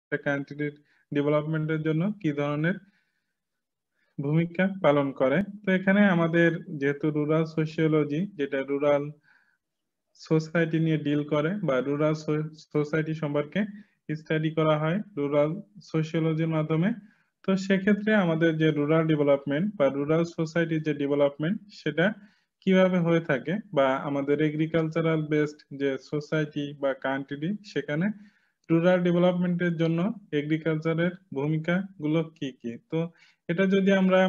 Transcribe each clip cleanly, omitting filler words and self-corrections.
একটা কান্ট্রির ডেভেলপমেন্টের জন্য কি ধরনের ভূমিকা পালন করে। তো এখানে আমাদের যেহেতু রুরাল সোশিওলজি, যেটা রুরাল সোসাইটি নিয়ে ডিল করে বা রুরাল সোসাইটি সম্পর্কে স্টাডি করা হয় রুরাল সোশিওলজির মাধ্যমে। তো সেক্ষেত্রে আমাদের যে রুরাল ডেভেলপমেন্ট বা রুরাল সোসাইটির যে ডেভেলপমেন্ট সেটা কিভাবে হয়ে থাকে, বা আমাদের এগ্রিকালচারাল বেসড যে সোসাইটি বা কান্ট্রি, সেখানে রুরাল ডেভেলপমেন্টের জন্য এগ্রিকালচারের ভূমিকা গুলো কি কি। তো এটা যদি আমরা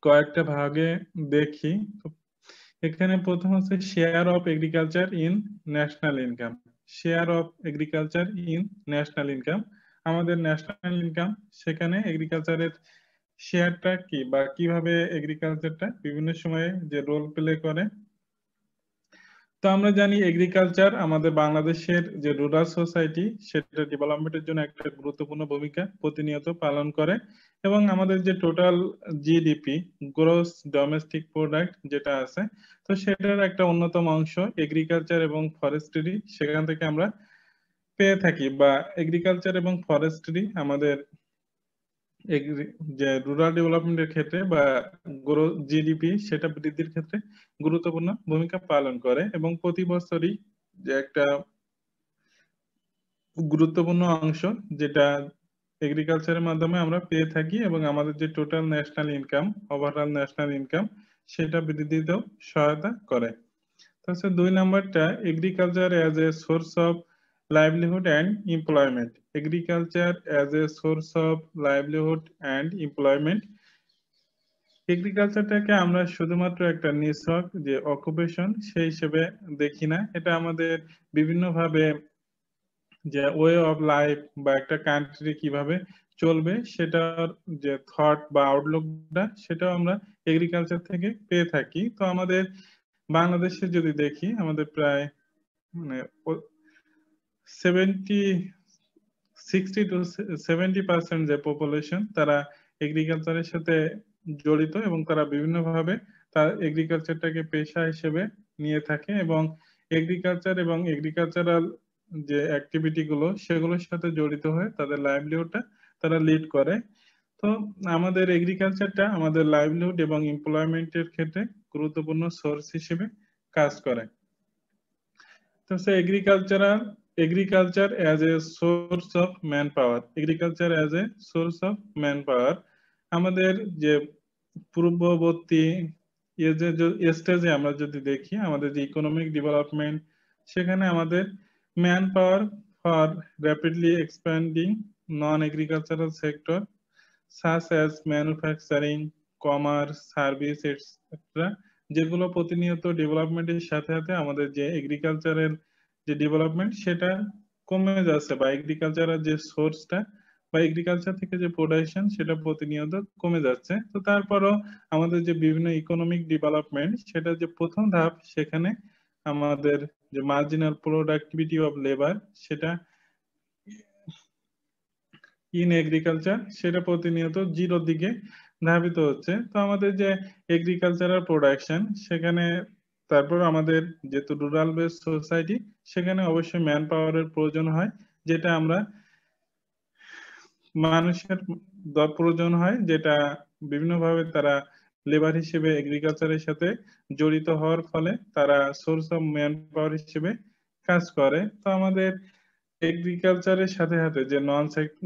কয়েকটা ভাগে দেখি, তো এখানে প্রথম হচ্ছে share of agriculture in national income. Share of agriculture in national income, আমাদের ন্যাশনাল ইনকাম, সেখানে এগ্রিকালচারের শেয়ারটা কি বা কিভাবে এগ্রিকালচারটা বিভিন্ন সময়ে যে রোল প্লে করে। তো আমরা জানি এগ্রিকালচার আমাদের বাংলাদেশের যে রুরাল সোসাইটি সেটা ডেভেলপমেন্টের জন্য একটা গুরুত্বপূর্ণ ভূমিকা প্রতিনিয়ত পালন করে, এবং আমাদের যে total GDP, gross domestic product যেটা আছে, তো সেটার একটা অন্যতম অংশ এগ্রিকালচার এবং ফরেস্ট্রি সেখান থেকে আমরা পেয়ে থাকি, বা এগ্রিকালচার এবং ফরেস্ট্রি আমাদের যে রুরাল ডেভেলপমেন্টের ক্ষেত্রে বা জিডিপি সেটা বৃদ্ধির ক্ষেত্রে গুরুত্বপূর্ণ ভূমিকা পালন করে, এবং প্রতি বছরই যে একটা গুরুত্বপূর্ণ অংশ যেটা এগ্রিকালচারের মাধ্যমে আমরা পেয়ে থাকি, এবং আমাদের যে total national income, overall national income, সেটা বৃদ্ধিতেও সহায়তা করে। তাছাড়া 2 নম্বরটা agriculture as a source of livelihood and employment. Agriculture as a source of livelihood and employment, এগ্রিকালচারটাকে আমরা শুধুমাত্র একটা নিছক যে অকুপেশন সেই হিসেবে দেখি না, এটা আমাদের বিভিন্নভাবে যে ওয়ে অফ লাইফ বা একটা কান্ট্রি কিভাবে চলবে সেটার যে থট বা আউটলুকটা, সেটাও আমরা এগ্রিকালচার থেকে পেয়ে থাকি। তো আমাদের বাংলাদেশে যদি দেখি, আমাদের প্রায় মানে 60 to 70% যে পপুলেশন, তারা এগ্রিকালচারের সাথে জড়িত, এবং তারা বিভিন্নভাবে তার এগ্রিকালচারটাকে পেশা হিসেবে নিয়ে থাকে, এবং এগ্রিকালচার এবং এগ্রিকালচারাল যে অ্যাক্টিভিটি গুলো সেগুলোর সাথে জড়িত হয়ে তাদের লাইভলিহুডটা তারা লিড করে। তো আমাদের এগ্রিকালচারটা আমাদের লাইভলিহুড এবং এমপ্লয়মেন্টের ক্ষেত্রে গুরুত্বপূর্ণ সোর্স হিসেবে কাজ করে। তো সে agriculture as a source of man power, agriculture as a source of man power, আমাদের যে পূর্ববর্তী স্টেজে আমরা যদি দেখি, আমাদের যে ইকোনমিক ডেভেলপমেন্ট, সেখানে আমাদের man power for rapidly expanding non agricultural sector such as manufacturing, commerce, service etcetera, যেগুলো প্রতিনিয়ত ডেভেলপমেন্টের সাথে সাথে আমাদের যে এগ্রিকালচারের যে ডেভেলপমেন্ট সেটা কমে যাচ্ছে, বা এগ্রিকালচারের যে সোর্সটা বা এগ্রিকালচার থেকে যে প্রোডাকশন সেটা প্রতিনিয়ত কমে যাচ্ছে। তো তারপরও আমাদের যে বিভিন্ন ইকোনমিক ডেভেলপমেন্ট সেটা যে প্রথম ধাপ, সেখানে আমাদের যে মার্জিনাল প্রোডাক্টিভিটি অফ লেবার সেটা ইন এগ্রিকালচার সেটা প্রতিনিয়ত জিরোর দিকে ধাবিত হচ্ছে। তো আমাদের যে এগ্রিকালচারাল প্রোডাকশন সেখানে, তারপর আমাদের যেহেতু রুরাল বেসড সোসাইটি, সেখানে অবশ্যই ম্যান পাওয়ারের প্রয়োজন হয়, যেটা আমরা মানুষের প্রয়োজন হয়, যেটা বিভিন্নভাবে তারা লেবার হিসেবে এগ্রিকালচারের সাথে জড়িত হওয়ার ফলে তারা সোর্স অফ ম্যান পাওয়ার হিসেবে কাজ করে। তো আমাদের এগ্রিকালচারের সাথে সাথে যে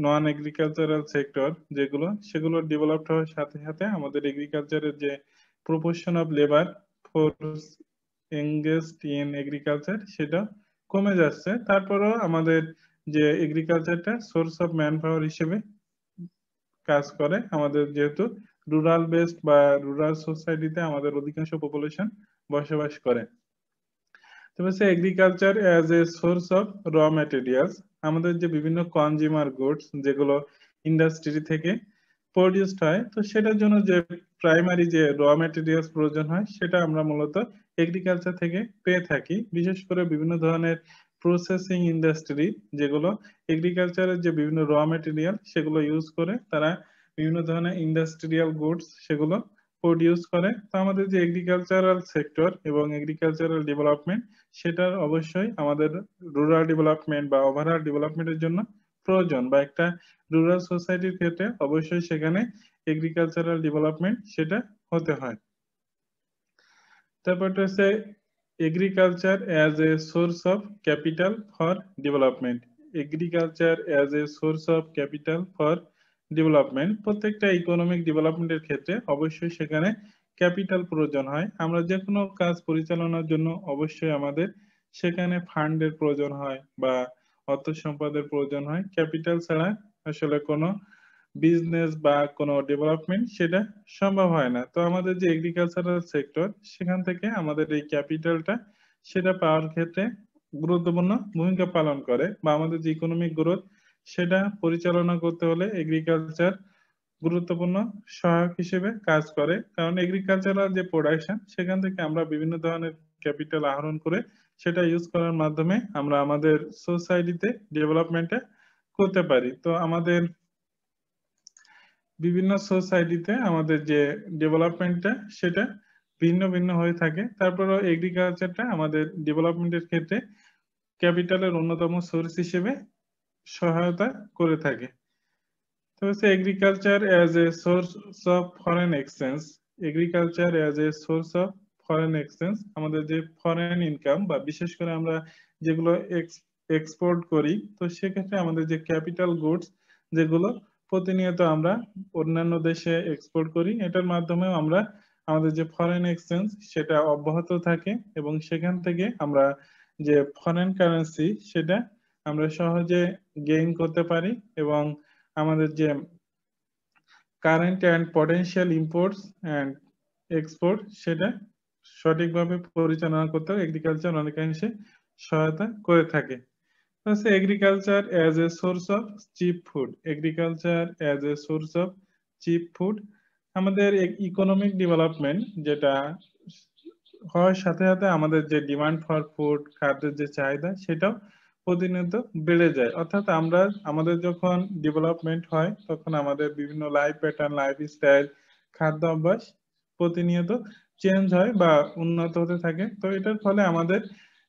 নন এগ্রিকালচারাল সেক্টর যেগুলো, সেগুলো ডেভেলপড হওয়ার সাথে সাথে আমাদের এগ্রিকালচারের যে proportion of labour force engaged in agriculture সেটা কমে যাচ্ছে। তারপরেও আমাদের যে এগ্রিকালচারটা সোর্স অফ ম্যান পাওয়ার হিসেবে কাজ করে, আমাদের যেহেতু রুরাল বেসড বা রুরাল সোসাইটিতে আমাদের অধিকাংশ পপুলেশন বসবাস করে। তো হচ্ছে agriculture as a source of র ম্যাটেরিয়ালস, আমাদের যে বিভিন্ন কনজিউমার গুডস যেগুলো ইন্ডাস্ট্রি থেকে প্রডিউসড হয়, তো সেটার জন্য যে প্রাইমারি যে র ম্যাটেরিয়ালস প্রয়োজন হয় সেটা আমরা মূলত এগ্রিকালচার থেকে পেয়ে থাকি। বিশেষ করে বিভিন্ন ধরনের প্রসেসিং ইন্ডাস্ট্রি যেগুলো এগ্রিকালচারের যে বিভিন্ন র ম্যাটেরিয়াল সেগুলো ইউজ করে তারা বিভিন্ন ধরনের ইন্ডাস্ট্রিয়াল গুডস সেগুলো প্রডিউস করে। তো আমাদের যে এগ্রিকালচারাল সেক্টর এবং এগ্রিকালচারাল ডেভেলপমেন্ট, সেটার অবশ্যই আমাদের রুরাল ডেভেলপমেন্ট বা ওভারঅল ডেভেলপমেন্টের জন্য প্রয়োজন, বা একটা রুরাল সোসাইটির ক্ষেত্রে অবশ্যই সেখানে এগ্রিকালচারাল ডেভেলপমেন্ট সেটা হতে হয়। তারপরটা হচ্ছে agriculture as a source of capital for development. Agriculture as a source of capital for development, প্রত্যেকটা ইকোনমিক ডেভেলপমেন্টের ক্ষেত্রে অবশ্যই সেখানে ক্যাপিটাল প্রয়োজন হয়। আমরা যে কোনো কাজ পরিচালনার জন্য অবশ্যই আমাদের সেখানে ফান্ডের প্রয়োজন হয় বা অর্থ সম্পদের প্রয়োজন হয়। ক্যাপিটাল ছাড়া আসলে কোনো বিজনেস বা কোনো ডেভেলপমেন্ট সেটা সম্ভব হয় না। তো আমাদের যে এগ্রিকালচারাল সেক্টর, সেখান থেকে আমাদের এই ক্যাপিটালটা সেটা পাওয়ার ক্ষেত্রে গুরুত্বপূর্ণ ভূমিকা পালন করে, বা আমাদের যে ইকোনমিক গ্রোথ সেটা পরিচালনা করতে হলে এগ্রিকালচার গুরুত্বপূর্ণ সহায়ক হিসেবে কাজ করে। কারণ এগ্রিকালচারাল যে প্রোডাকশন, সেখান থেকে আমরা বিভিন্ন ধরনের ক্যাপিটাল আহরণ করে সেটা ইউজ করার মাধ্যমে আমরা আমাদের সোসাইটিতে ডেভেলপমেন্টে করতে পারি। তো আমাদের বিভিন্ন সোসাইটিতে আমাদের যে ডেভেলপমেন্টটা সেটা ভিন্ন ভিন্ন হয়ে থাকে। তারপরেও এগ্রিকালচারটা আমাদের ডেভেলপমেন্টের ক্ষেত্রে ক্যাপিটালের অন্যতম সোর্স হিসেবে সহায়তা করে থাকে। তো হচ্ছে agriculture as a source of foreign exchange. Agriculture as a source of foreign exchange, আমাদের যে ফরেন ইনকাম বা বিশেষ করে আমরা যেগুলো এক্সপোর্ট করি, তো সেক্ষেত্রে আমাদের যে ক্যাপিটাল গুডস যেগুলো প্রতিনিয়ত আমরা অন্যান্য দেশে এক্সপোর্ট করি, এটার মাধ্যমেও আমরা আমাদের যে ফরেন এক্সচেঞ্জ সেটা অব্যাহত থাকে, এবং সেখান থেকে আমরা যে ফরেন কারেন্সি সেটা আমরা সহজে গেইন করতে পারি, এবং আমাদের যে current and potential imports and export সেটা সঠিকভাবে পরিচালনা করতে এগ্রিকালচার অনেকাংশে সহায়তা করে থাকে। হচ্ছে agriculture as a source of cheap food. Agriculture as a source of cheap food, আমাদের ইকোনমিক ডেভেলপমেন্ট যেটা হওয়ার সাথে সাথে আমাদের যে ডিমান্ড ফর ফুড, খাদ্যের যে চাহিদা সেটাও প্রতিনিয়ত বেড়ে যায়। অর্থাৎ আমরা আমাদের যখন ডেভেলপমেন্ট হয় তখন আমাদের বিভিন্ন লাইফ প্যাটার্ন, লাইফ স্টাইল, খাদ্য অভ্যাস প্রতিনিয়ত চেঞ্জ হয় বা উন্নত হতে থাকে। তো এটার ফলে আমাদের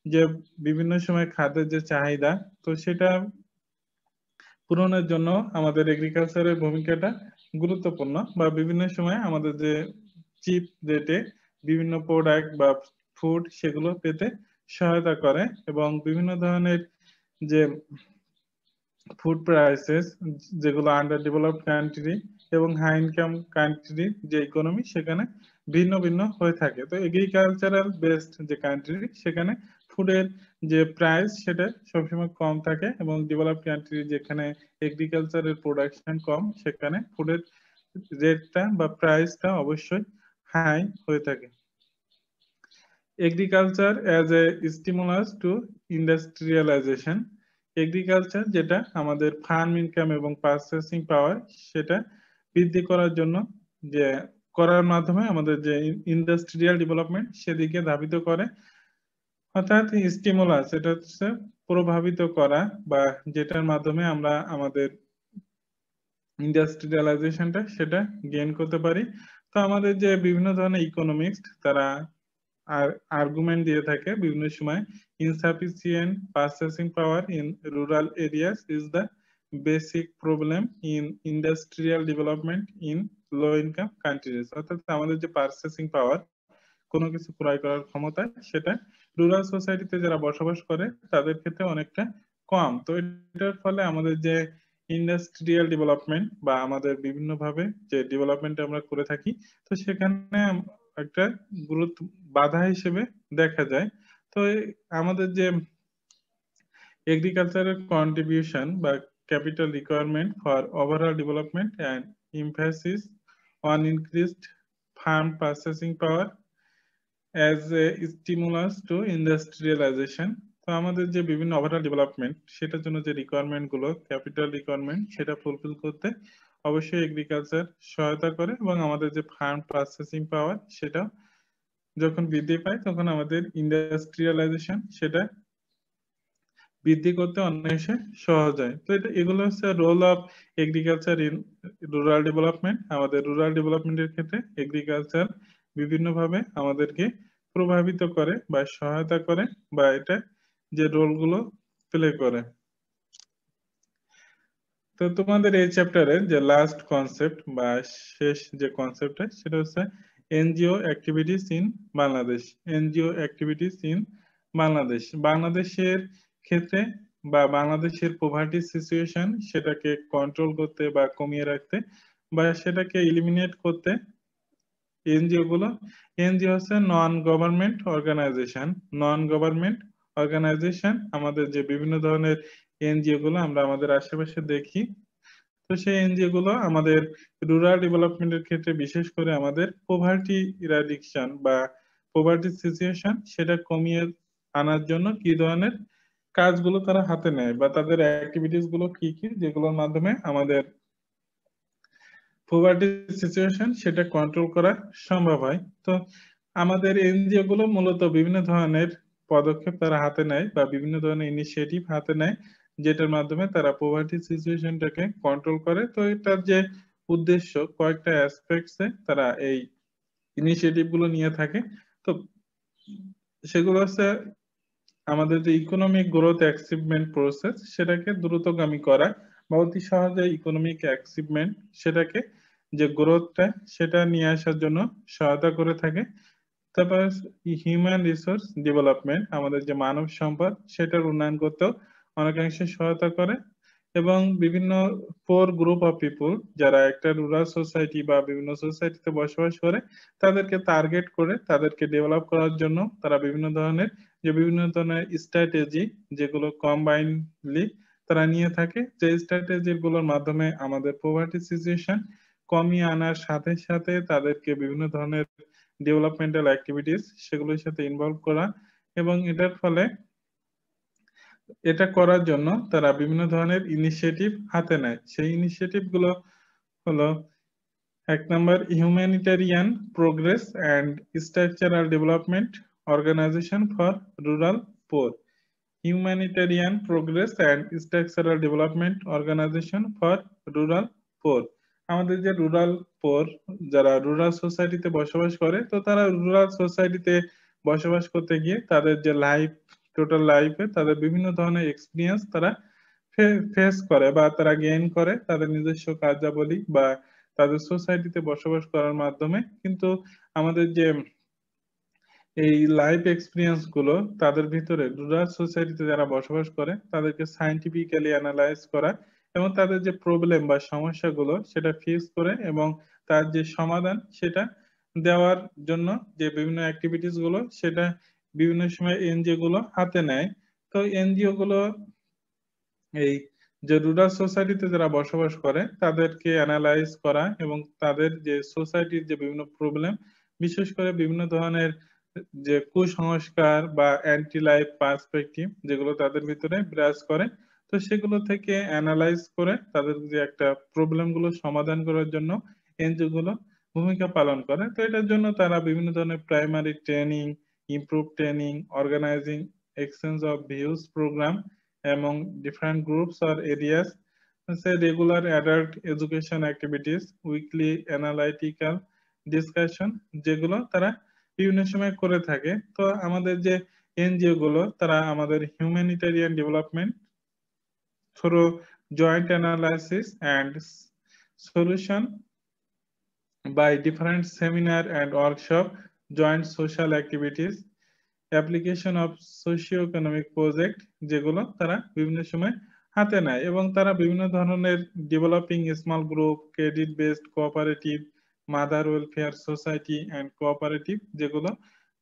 যে বিভিন্ন সময় খাদ্যের যে চাহিদা, তো সেটা পূরণের জন্য আমাদের এগ্রিকালচারের ভূমিকাটা গুরুত্বপূর্ণ, বা বিভিন্ন সময় আমাদের যে চিপ রেটে বিভিন্ন প্রোডাক্ট বা ফুড সেগুলো পেতে সহায়তা করে, এবং বিভিন্ন ধরনের যে ফুড প্রাইসেস যেগুলো আন্ডার ডেভেলপড কান্ট্রি এবং হাই ইনকাম কান্ট্রি যে ইকোনমি সেখানে ভিন্ন ভিন্ন হয়ে থাকে। তো এগ্রিকালচারাল বেসড যে কান্ট্রি সেখানে ফুডের যে প্রাইস সেটা সবসময় কম থাকে, এবং ডেভেলপড কান্ট্রি যেখানে এগ্রিকালচারের প্রোডাকশন কম সেখানে ফুডের রেটটা বা প্রাইসটা অবশ্যই হাই হয়ে থাকে। Agriculture as a stimulus to industrialisation. Agriculture যেটা আমাদের ফার্ম ইনকাম এবং পারচেসিং পাওয়ার সেটা বৃদ্ধি করার জন্য যে করার মাধ্যমে আমাদের যে ইন্ডাস্ট্রিয়াল ডেভেলপমেন্ট সেদিকে ধাবিত করে। অর্থাৎ স্টিমুলাস এটা হচ্ছে প্রভাবিত করা, বা যেটার মাধ্যমে আমরা আমাদের ইন্ডাস্ট্রিয়ালাইজেশনটা সেটা গেইন করতে পারি। তো আমাদের যে বিভিন্ন ধরনের ইকোনমিক্স তারা আর আর্গুমেন্ট দিয়ে থাকে বিভিন্ন সময়, insufficient purchasing power in rural areas is the basic problem in industrial development in low income countries. অর্থাৎ আমাদের যে পারচেসিং পাওয়ার, কোনো কিছু ক্রয় করার ক্ষমতা, সেটা রুরাল সোসাইটিতে যারা বসবাস করে তাদের ক্ষেত্রে অনেকটা কম। তো এটার ফলে আমাদের যে ইন্ডাস্ট্রিয়াল ডেভেলপমেন্ট বা আমাদের বিভিন্ন ভাবে যে ডেভেলপমেন্ট আমরা করে থাকি, তো সেখানে একটা গুরুত্ব বাধা হিসেবে দেখা যায়। তো আমাদের যে এগ্রিকালচারের কন্ট্রিবিউশন বা capital requirement for overall development and emphasis on increased farm purchasing power as a stimulus to industrialisation. তো আমাদের যে বিভিন্ন ওভারঅল ডেভেলপমেন্ট সেটার জন্য যে রিকোয়ারমেন্ট গুলো, ক্যাপিটাল রিকোয়ারমেন্ট সেটা ফুলফিল করতে অবশ্যই এগ্রিকালচার সহায়তা করে, এবং আমাদের যে ফার্ম প্রসেসিং পাওয়ার সেটা যখন বৃদ্ধি পায় তখন আমাদের ইন্ডাস্ট্রিয়ালাইজেশন সেটা বৃদ্ধি করতে অনেক সহজ হয়। তো এগুলো হচ্ছে role of agriculture in rural development. আমাদের রুরাল ডেভেলপমেন্টের ক্ষেত্রে এগ্রিকালচার বিভিন্নভাবে আমাদেরকে প্রভাবিত করে বা সহায়তা করে, বা এটা যে রোলগুলো প্লে করে। তো তোমাদের এই চ্যাপ্টারের যে লাস্ট কনসেপ্ট বা শেষ যে কনসেপ্টটা সেটা হচ্ছে NGO activities in Bangladesh. NGO activities in Bangladesh, বাংলাদেশের ক্ষেত্রে বা বাংলাদেশের পভার্টি সিচুয়েশন সেটাকে কন্ট্রোল করতে বা কমিয়ে রাখতে বা সেটাকে এলিমিনেট করতে এনজিও গুলো, এনজিও হচ্ছে non government organisation. Non government organisation আমাদের যে বিভিন্ন ধরনের এনজিও গুলো আমরা আমাদের আশেপাশে দেখি, তো সেই এনজিও গুলো আমাদের রুরাল ডেভেলপমেন্টের ক্ষেত্রে বিশেষ করে আমাদের পোভার্টি ইরাডিকশন বা পোভার্টি সিচুয়েশন সেটা কমিয়ে আনার জন্য কি ধরনের কাজগুলো তারা হাতে নেয় বা তাদের অ্যাক্টিভিটিস গুলো কি কি যেগুলোর মাধ্যমে আমাদের পোভার্টি সিচুয়েশন সেটা কন্ট্রোল করা সম্ভব হয়। তো আমাদের এনজিও গুলো মূলত বিভিন্ন ধরনের পদক্ষেপ তারা হাতে নেয় বা বিভিন্ন ধরনের ইনিশিয়েটিভ হাতে নেয় যেটার মাধ্যমে তারা পোভার্টি সিচুয়েশনটাকে কন্ট্রোল করে। তো এটার যে উদ্দেশ্য কয়েকটা অ্যাসপেক্টসে তারা এই ইনিশিয়েটিভ গুলো নিয়ে থাকে। তো সেগুলো হচ্ছে আমাদের যে ইকোনমিক গ্রোথ অ্যাচিভমেন্ট প্রসেস সেটাকে দ্রুতগামী করা বা অতি সহজে ইকোনমিক অ্যাচিভমেন্ট সেটাকে যে গ্রোথটা সেটা নিয়ে আসার জন্য সহায়তা করে থাকে। তারপর হিউম্যান রিসোর্স ডেভেলপমেন্ট আমাদের যে মানব সম্পদ সেটার উন্নয়ন করতেও অনেকাংশে সহায়তা করে। এবং বিভিন্ন পোর গ্রুপ অফ পিপুল যারা একটা রুরাল সোসাইটি বা বিভিন্ন সোসাইটিতে বসবাস করে তাদেরকে টার্গেট করে তাদেরকে ডেভেলপ করার জন্য তারা বিভিন্ন ধরনের স্ট্র্যাটেজি যেগুলো কম্বাইনলি তারা নিয়ে থাকে, যে স্ট্র্যাটেজি গুলোর মাধ্যমে আমাদের পোভার্টি সিচুয়েশন কমিয়ে আনার সাথে সাথে তাদেরকে বিভিন্ন ধরনের ডেভেলপমেন্টাল অ্যাক্টিভিটিস সেগুলোর সাথে ইনভলভ করা। এবং এটার ফলে এটা করার জন্য তারা বিভিন্ন ধরনের ইনিশিয়েটিভ হাতে নেয়। সেই ইনিশিয়েটিভ গুলো হলো এক নম্বর humanitarian progress and structural development organization for rural poor. Humanitarian progress and structural development organization for rural poor আমাদের যে রুরাল পোর যারা রুরাল সোসাইটিতে বসবাস করে, তো তারা রুরাল সোসাইটিতে বসবাস করতে গিয়ে তাদের যে টোটাল লাইফে তাদের বিভিন্ন ধরনের এক্সপিরিয়েন্স তারা ফেস করে বা তারা গেইন করে তাদের নিজস্ব কার্যাবলী বা তাদের সোসাইটিতে বসবাস করার মাধ্যমে। কিন্তু আমাদের যে এই লাইফ এক্সপিরিয়েন্স গুলো তাদের ভিতরে রুরাল সোসাইটিতে যারা বসবাস করে তাদেরকে সাইন্টিফিক্যালি অ্যানালাইজ করা এবং তাদের যে প্রবলেম বা সমস্যাগুলো সেটা ফেস করে এবং তার যে সমাধান সেটা দেওয়ার জন্য যে বিভিন্ন অ্যাক্টিভিটিস গুলো সেটা বিভিন্ন সময় এনজিও গুলো হাতে নেয়। তো এনজিও গুলো এই যে রুরাল সোসাইটিতে যারা বসবাস করে তাদেরকে অ্যানালাইজ করা এবং তাদের যে সোসাইটির যে বিভিন্ন প্রবলেম বিশেষ করে বিভিন্ন ধরনের যে কুসংস্কার বা অ্যান্টি লাইফ পার্সপেক্টিভ যেগুলো তাদের ভিতরে বিরাজ করে, তো সেগুলো থেকে অ্যানালাইজ করে তাদের যে একটা প্রবলেম গুলো সমাধান করার জন্য এনজিও গুলো ভূমিকা পালন করে। তো এটার জন্য তারা বিভিন্ন ধরনের primary training, improve training, organising exchange of views programme among different groups or areas, say regular adult education activities, weekly analytical discussion যেগুলো তারা বিভিন্ন সময় করে থাকে। তো আমাদের যে এনজিও গুলো তারা আমাদের humanitarian development through joint analysis and solution by different seminar and workshop, joint social activities, application of socio economic project যেগুলো তারা বিভিন্ন সময় হাতে নেয় এবং তারা বিভিন্ন ধরনের developing small group, credit based cooperative, mother welfare society and cooperative যেগুলো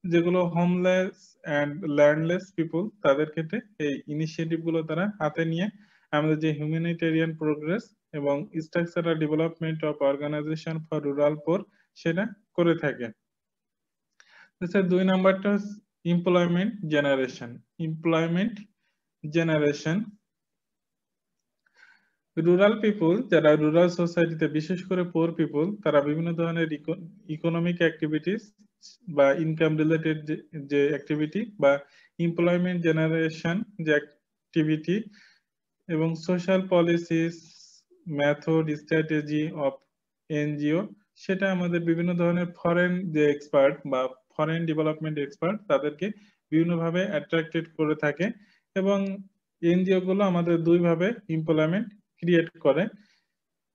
যেগুলো হোমলেস অ্যান্ড ল্যান্ডলেস পিপল তাদের ক্ষেত্রে এই ইনিশিয়েটিভ গুলো তারা হাতে নিয়ে আমাদের যে হিউম্যানিটেরিয়ান প্রোগ্রেস এবং structural development of organization for rural poor সেটা করে থাকে। স্যার 2 নাম্বারটা employment generation. Employment generation rural people যারা রুরাল সোসাইটিতে বিশেষ করে পোর পিপল তারা বিভিন্ন ধরনের ইকোনমিক অ্যাক্টিভিটিস বা ইনকাম রিলেটেড যে অ্যাক্টিভিটি বা এমপ্লয়মেন্ট জেনারেশন যে অ্যাক্টিভিটি এবং social policies method strategy of NGO সেটা আমাদের বিভিন্ন ধরনের ফরেন যে এক্সপার্ট বা ফরেন ডেভেলপমেন্ট এক্সপার্ট তাদেরকে বিভিন্নভাবে অ্যাট্রাক্টেড করে থাকে। এবং এনজিও গুলো আমাদের দুই ভাবে এমপ্লয়মেন্ট ক্রিয়েট করে।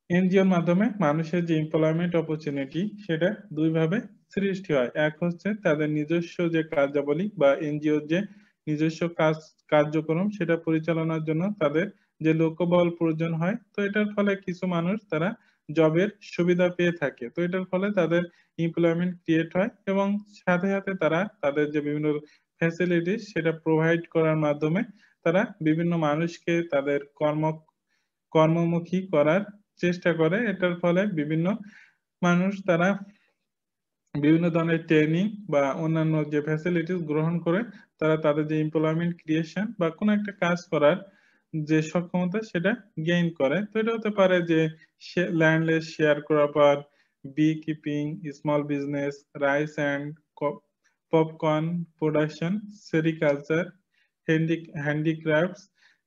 এনজিওর মাধ্যমে মানুষের যে এমপ্লয়মেন্ট অপরচুনিটি সেটা দুইভাবে সৃষ্টি হয়। এক হচ্ছে তাদের নিজস্ব যে কার্যাবলী বা এনজিওর যে নিজস্ব কার্যক্রম সেটা পরিচালনার জন্য তাদের যে লোকবল প্রয়োজন হয়, তো এটার ফলে কিছু মানুষ তারা জবের সুবিধা পেয়ে থাকে। তো এটার ফলে তাদের এমপ্লয়মেন্ট ক্রিয়েট হয় এবং সাথে সাথে তারা তাদের যে বিভিন্ন ফ্যাসিলিটিস সেটা প্রোভাইড করার মাধ্যমে তারা বিভিন্ন মানুষকে তাদের কর্মমুখী করার চেষ্টা করে। এটার ফলে বিভিন্ন মানুষ তারা বিভিন্ন ধরনের ট্রেনিং বা অন্যান্য যে ফ্যাসিলিটিস গ্রহণ করে তারা তাদের যে এমপ্লয়মেন্ট ক্রিয়েশন বা কোনো একটা কাজ করার যে সক্ষমতা সেটা গেইন করে। তো এটা হতে পারে যে landless sharecropper, beekeeping, small business, rice and popcorn production, sericulture, handicrafts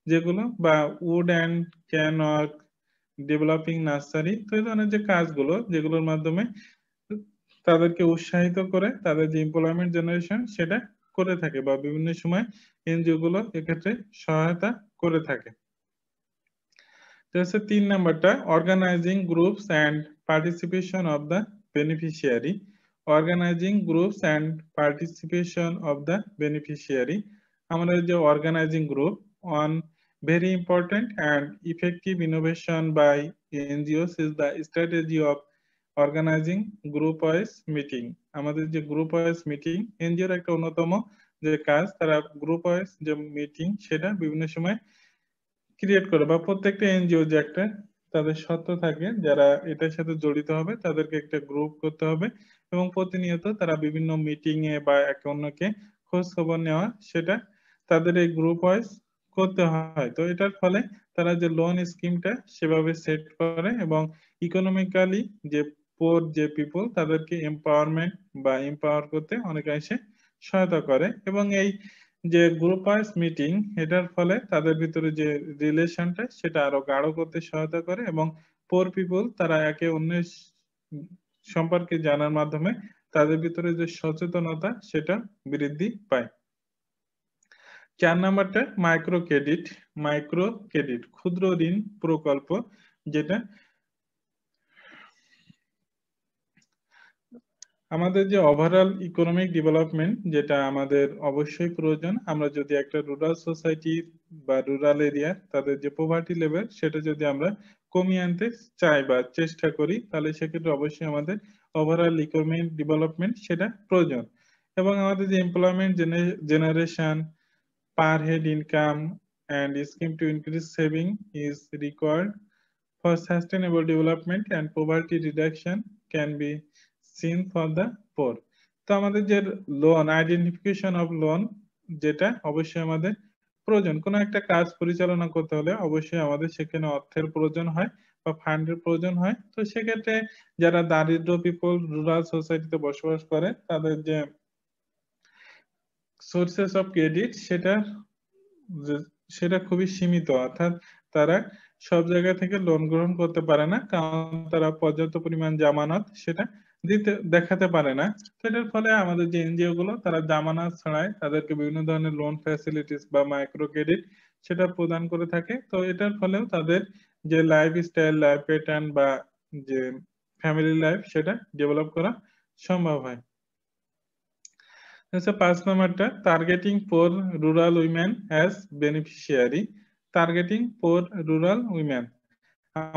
যেগুলো, বা wood and cane work, developing nursery. তো এই ধরনের যে কাজগুলো যেগুলোর মাধ্যমে তাদেরকে উৎসাহিত করে তাদের যে এমপ্লয়মেন্ট জেনারেশন সেটা করে থাকে, বা বিভিন্ন সময় এনজিও গুলো এক্ষেত্রে সহায়তা করে থাকে। তো হচ্ছে 3 নাম্বারটা, organising groups and participation of the beneficiary. Organising groups and participation of the beneficiary, আমাদের যে organising group on very important and effective innovation by NGOs is the strategy of organizing group wise meeting। আমাদের যে group wise meeting এনজিওর একটা অন্যতম যে কাজ, তারা গ্রুপ ওয়াইজ যে মিটিং সেটা বিভিন্ন সময় ক্রিয়েট করে, বা প্রত্যেকটা এনজিও যে একটা তাদের সত্ত্ব থাকে যারা এটার সাথে জড়িত হবে তাদেরকে একটা গ্রুপ করতে হবে এবং প্রতিনিয়ত তারা বিভিন্ন মিটিং এ বা একে অন্যকে খোঁজ খবর নেওয়া সেটা তাদের এই গ্রুপ ওয়াইজ করতে হয়। তো এটার ফলে তারা যে লোন স্কিমটা সেভাবে সেট করে এবং ইকোনমিক্যালি যে পোর যে পিপল তাদেরকে এম্পাওয়ারমেন্ট বা এম্পাওয়ার করতে অনেকাংশে সহায়তা করে। এবং এই যে গ্রুপ ওয়াইজ মিটিং এটার ফলে তাদের ভিতরে যে রিলেশনটা সেটা আরো গাঢ় করতে সহায়তা করে এবং পোর পিপল তারা একে অন্যের সম্পর্কে জানার মাধ্যমে তাদের ভিতরে যে সচেতনতা সেটা বৃদ্ধি পায়। 4 নাম্বারটা মাইক্রো ক্রেডিট। মাইক্রো ক্রেডিট ক্ষুদ্র ঋণ প্রকল্প, যেটা আমাদের যে ওভারঅল ইকোনমিক ডেভেলপমেন্ট যেটা আমাদের অবশ্যই প্রয়োজন। আমরা যদি একটা রুরাল সোসাইটি বা রুরাল এরিয়া তাদের যে পভার্টি লেভেল সেটা যদি আমরা কমিয়ে আনতে চাই বা চেষ্টা করি, তাহলে সেক্ষেত্রে অবশ্যই আমাদের ওভারঅল ইকোনমিক ডেভেলপমেন্ট সেটা প্রয়োজন। এবং আমাদের যে employment generation, per head income and scheme to increase saving is required for sustainable development and poverty reduction can be seen for the poor। তো আমাদের যে লোন আইডেন্টিফিকেশন অফ লোন যেটা অবশ্যই আমাদের প্রয়োজন। কোনো একটা কাজ পরিচালনা করতে হলে অবশ্যই আমাদের সেখানে অর্থের প্রয়োজন হয় বা ফান্ডের প্রয়োজন হয়। তো সেক্ষেত্রে যারা দারিদ্র পিপল রুরাল সোসাইটিতে বসবাস করে তাদের যে সোর্সেস অফ ক্রেডিট সেটা খুবই সীমিত, অর্থাৎ তারা সব জায়গা থেকে লোন গ্রহণ করতে পারে না, কারণ তারা পর্যাপ্ত পরিমাণ জামানত সেটা দেখাতে পারে না। তো এটার ফলে আমাদের যে এনজিও গুলো তারা জামানত ছাড়াই তাদেরকে বিভিন্ন ধরনের লোন ফ্যাসিলিটিস বা মাইক্রো ক্রেডিট সেটা প্রদান করে থাকে। তো এটার ফলেও তাদের যে লাইফ স্টাইল, লাইফ প্যাটার্ন বা যে ফ্যামিলি লাইফ সেটা ডেভেলপ করা সম্ভব হয়। আচ্ছা, 5 নাম্বারটা targeting poor rural women as beneficiary. Targeting poor rural women,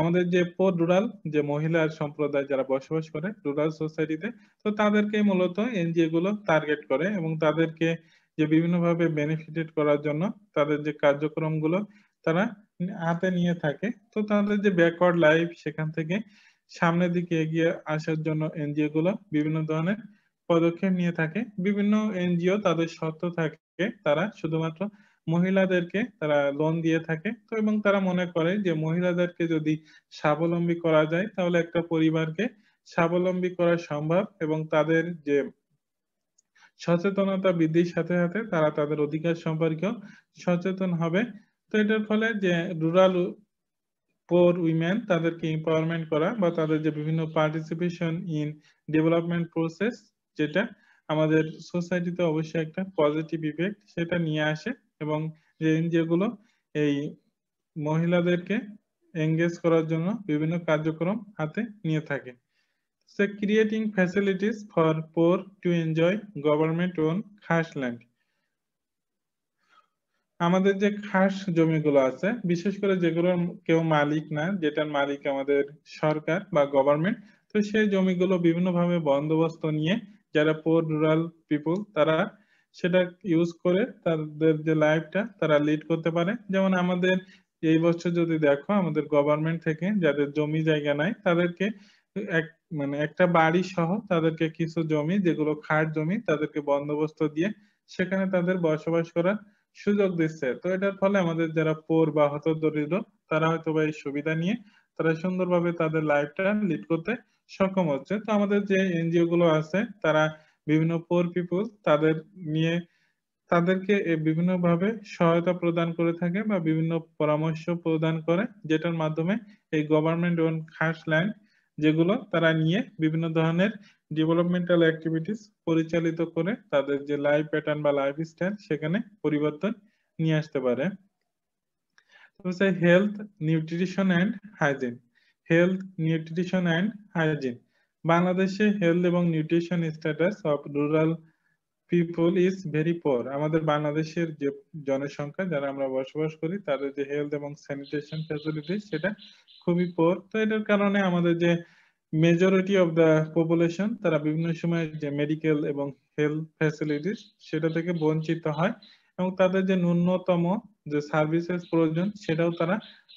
আমাদের যে পোর রুরাল যে মহিলা সম্প্রদায় যারা বসবাস করে রুরাল সোসাইটিতে, তো তাদেরকে মূলত এনজিও গুলো টার্গেট করে এবং তাদেরকে যে বিভিন্নভাবে বেনিফিটেড করার জন্য তাদের যে কার্যক্রমগুলো তারা হাতে নিয়ে থাকে। তো তাদের যে ব্যাকওয়ার্ড লাইফ সেখান থেকে সামনের দিকে এগিয়ে আসার জন্য এনজিও গুলো বিভিন্ন ধরনের পদক্ষেপ নিয়ে থাকে। বিভিন্ন এনজিও তাদের শর্ত থাকে তারা শুধুমাত্র মহিলাদেরকে তারা লোন দিয়ে থাকে। তো এবং তারা মনে করে যে মহিলাদেরকে যদি স্বাবলম্বী করা যায় তাহলে একটা পরিবারকে স্বাবলম্বী করা সম্ভব এবং তাদের যে সচেতনতা বৃদ্ধির সাথে সাথে তারা তাদের অধিকার সম্পর্কেও সচেতন হবে। তো এটার ফলে যে রুরাল পোর উইমেন তাদেরকে এম্পাওয়ারমেন্ট করা বা তাদের যে বিভিন্ন পার্টিসিপেশন ইন ডেভেলপমেন্ট প্রসেস যেটা আমাদের সোসাইটিতে অবশ্যই একটা পজিটিভ ইফেক্ট সেটা নিয়ে আসে। এবং যে এনজিও গুলো এই মহিলাদেরকে এঙ্গেজ করার জন্য বিভিন্ন কার্যক্রম হাতে নিয়ে থাকে। So creating facilities for poor to enjoy government own খাস ল্যান্ড। আমাদের যে খাস জমিগুলো আছে, বিশেষ করে যেগুলোর কেউ মালিক না, যেটার মালিক আমাদের সরকার বা গভর্নমেন্ট, তো সেই জমিগুলো বিভিন্নভাবে বন্দোবস্ত নিয়ে যারা পোর রুরাল পিপল তারা সেটা ইউজ করে তাদের যে লাইফটা তারা লিড করতে পারে। যেমন আমাদের এই বছর যদি দেখো, আমাদের গভর্নমেন্ট থেকে যাদের জমি জায়গা নাই তাদেরকে এক মানে একটা বাড়ি সহ তাদেরকে কিছু জমি যেগুলো খাস জমি তাদেরকে বন্দোবস্ত দিয়ে সেখানে তাদের বসবাস করার সুযোগ দিচ্ছে। তো এটার ফলে আমাদের যারা পোর বা হতদরিদ্র তারা হয়তো বা এই সুবিধা নিয়ে তারা সুন্দরভাবে তাদের লাইফটা লিড করতে সক্ষম হচ্ছে। তো আমাদের যে এনজিও গুলো আছে তারা বিভিন্ন পোর পিপল তাদের নিয়ে তাদেরকে বিভিন্ন ভাবে সহায়তা প্রদান করে থাকে বা বিভিন্ন পরামর্শ প্রদান করে, যেটার মাধ্যমে এই গভর্নমেন্ট ওন খাস ল্যান্ড যেগুলো তারা নিয়ে বিভিন্ন ধরনের ডেভেলপমেন্টাল অ্যাক্টিভিটিস পরিচালিত করে তাদের যে লাইফ প্যাটার্ন বা লাইফ স্টাইল সেখানে পরিবর্তন নিয়ে আসতে পারে। হচ্ছে health, nutrition and hygiene. Health, nutrition and hygiene. বাংলাদেশে হেলথ এবং nutrition status of rural people is very poor. আমাদের বাংলাদেশের যে জনসংখ্যা যারা আমরা বসবাস করি তাদের যে হেলথ এবং স্যানিটেশন ফ্যাসিলিটি সেটা খুবই পোর। তো এটার কারণে আমাদের যে মেজরিটি অফ দ্য পপুলেশন তারা বিভিন্ন সময় যে মেডিকেল এবং হেলথ ফ্যাসিলিটিস সেটা থেকে বঞ্চিত হয় এবং তাদের যে ন্যূনতম যে সার্ভিসেস প্রয়োজন সেটাও তারা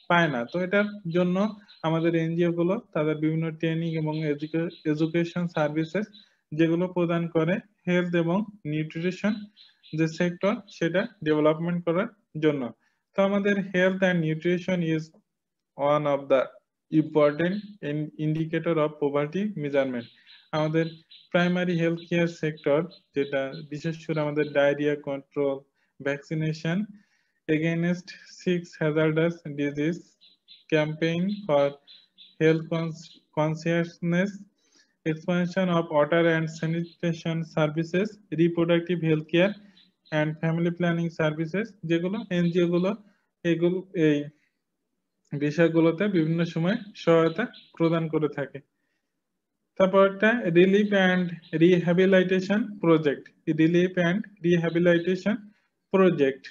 পায় না। তো এটার জন্য আমাদের এনজিও গুলো তাদের বিভিন্ন ট্রেনিং এবং এডুকেশন সার্ভিসেস যেগুলো প্রদান করে হেলথ এবং নিউট্রিশন যে সেক্টর সেটা ডেভেলপমেন্ট করার জন্য। তো আমাদের health and nutrition is one of the important indicator of poverty measurement. আমাদের প্রাইমারি হেলথ কেয়ার সেক্টর যেটা বিশেষ করে আমাদের diarrhoea control, vaccination against 6 hazardous disease, campaign for health consciousness, expansion of water and sanitation services, reproductive health care and family planning services, যেগুলো NGO গুলো এগুলো এই বিষয়গুলোতে বিভিন্ন সময় সহায়তা প্রদান করে থাকে। তারপর একটা relief and rehabilitation project. Relief and rehabilitation project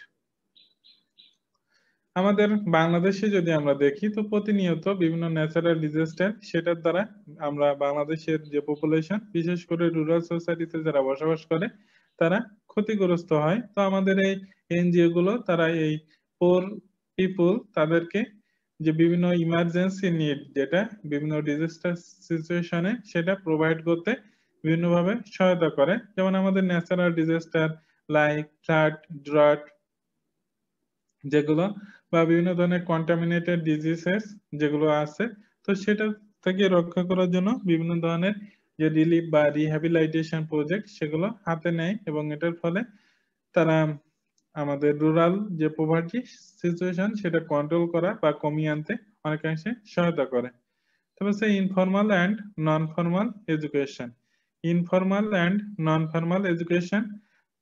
আমাদের বাংলাদেশে যদি আমরা দেখি তো প্রতিনিয়ত বিভিন্ন ন্যাচারাল ডিজাস্টার সেটার দ্বারা আমরা বাংলাদেশের যে পপুলেশন বিশেষ করে রুরাল সোসাইটিতে যারা বসবাস করে তারা ক্ষতিগ্রস্ত হয়। তো আমাদের এই এনজিও গুলো তারা এই পোর পিপল তাদেরকে যে বিভিন্ন ইমার্জেন্সি নিড যেটা বিভিন্ন ডিজাস্টার সিচুয়েশনে সেটা প্রোভাইড করতে বিভিন্নভাবে সহায়তা করে। যেমন আমাদের ন্যাচারাল ডিজাস্টার লাইক ফ্লাড, ড্রাট যেগুলো বা বিভিন্ন ধরনের কন্টামিনেটেড ডিজিজেস যেগুলো আছে, তো সেটা থেকে রক্ষা করার জন্য বিভিন্ন ধরনের যে রিলিফ বা রিহ্যাবিলিটেশন প্রজেক্ট সেগুলো হাতে নেয় এবং এটার ফলে তারা আমাদের রুরাল যে পভার্টি সিচুয়েশন সেটা কন্ট্রোল করা বা কমিয়ে আনতে অনেকাংশে সহায়তা করে। তবে সেই informal and non formal education. Informal and non formal education.